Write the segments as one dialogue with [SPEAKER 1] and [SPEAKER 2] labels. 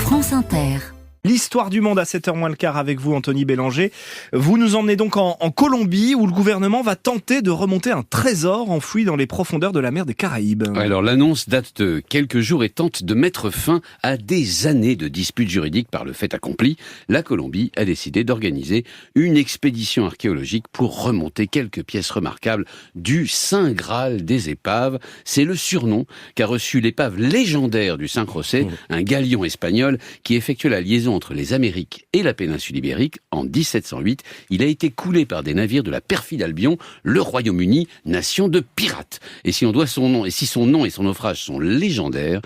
[SPEAKER 1] France Inter.
[SPEAKER 2] L'histoire du monde à 7h moins le quart avec vous, Anthony Bélanger. Vous nous emmenez donc en Colombie où le gouvernement va tenter de remonter un trésor enfoui dans les profondeurs de la mer des Caraïbes.
[SPEAKER 3] Alors l'annonce date de quelques jours et tente de mettre fin à des années de disputes juridiques par le fait accompli. La Colombie a décidé d'organiser une expédition archéologique pour remonter quelques pièces remarquables du Saint Graal des épaves. C'est le surnom qu'a reçu l'épave légendaire du San José, un galion espagnol qui effectuait la liaison entre les Amériques et la péninsule ibérique en 1708. Il a été coulé par des navires de la perfide Albion, le Royaume-Uni, nation de pirates. Et si son nom et son naufrage sont légendaires,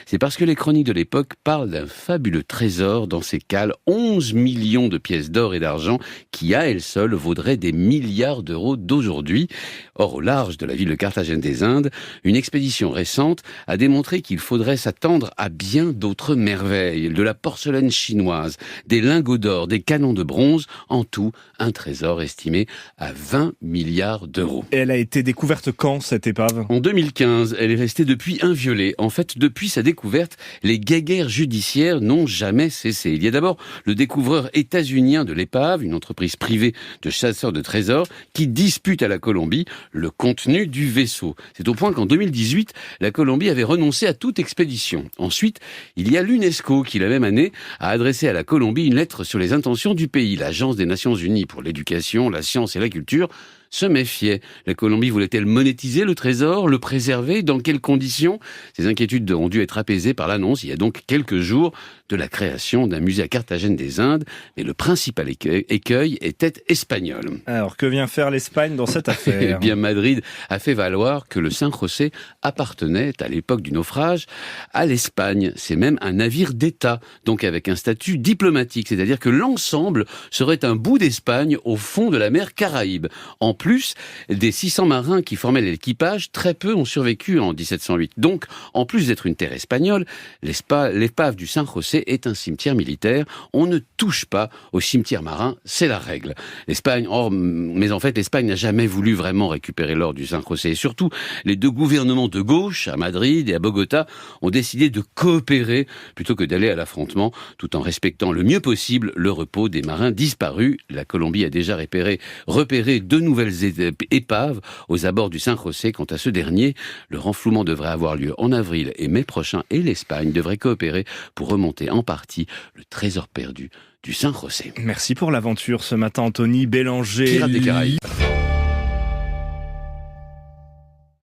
[SPEAKER 3] c'est parce que les chroniques de l'époque parlent d'un fabuleux trésor dans ses cales, 11 millions de pièces d'or et d'argent qui, à elles seules, vaudraient des milliards d'euros d'aujourd'hui. Or, au large de la ville de Carthagène des Indes, une expédition récente a démontré qu'il faudrait s'attendre à bien d'autres merveilles, de la porcelaine chinoise, des lingots d'or, des canons de bronze, en tout un trésor estimé à 20 milliards d'euros.
[SPEAKER 2] Et elle a été découverte quand, cette épave ?
[SPEAKER 3] En 2015, elle est restée depuis inviolée. En fait, depuis sa découverte, les guéguerres judiciaires n'ont jamais cessé. Il y a d'abord le découvreur états-unien de l'épave, une entreprise privée de chasseurs de trésors, qui dispute à la Colombie le contenu du vaisseau. C'est au point qu'en 2018, la Colombie avait renoncé à toute expédition. Ensuite, il y a l'UNESCO qui, la même année, a adressé à la Colombie une lettre sur les intentions du pays. L'Agence des Nations Unies pour l'éducation, la science et la culture se méfiait. La Colombie voulait-elle monétiser le trésor, le préserver ? Dans quelles conditions ? Ces inquiétudes ont dû être apaisées par l'annonce, il y a donc quelques jours, de la création d'un musée à Carthagène des Indes. Mais le principal écueil était espagnol.
[SPEAKER 2] Alors, que vient faire l'Espagne dans cette affaire ?
[SPEAKER 3] Eh bien, Madrid a fait valoir que le San José appartenait, à l'époque du naufrage, à l'Espagne. C'est même un navire d'État, donc avec un statut diplomatique. C'est-à-dire que l'ensemble serait un bout d'Espagne au fond de la mer Caraïbe. En plus des 600 marins qui formaient l'équipage, très peu ont survécu en 1708. Donc, en plus d'être une terre espagnole, l'épave du San José est un cimetière militaire. On ne touche pas au cimetière marin, c'est la règle. Mais en fait, l'Espagne n'a jamais voulu vraiment récupérer l'or du San José. Et surtout, les deux gouvernements de gauche, à Madrid et à Bogota, ont décidé de coopérer plutôt que d'aller à l'affrontement, tout en respectant le mieux possible le repos des marins disparus. La Colombie a déjà repéré 2 nouvelles épaves aux abords du San José. Quant à ce dernier, le renflouement devrait avoir lieu en avril et mai prochain et l'Espagne devrait coopérer pour remonter en partie le trésor perdu du San José.
[SPEAKER 2] Merci pour l'aventure ce matin, Anthony Bélanger.
[SPEAKER 3] Pirates des Caraïbes.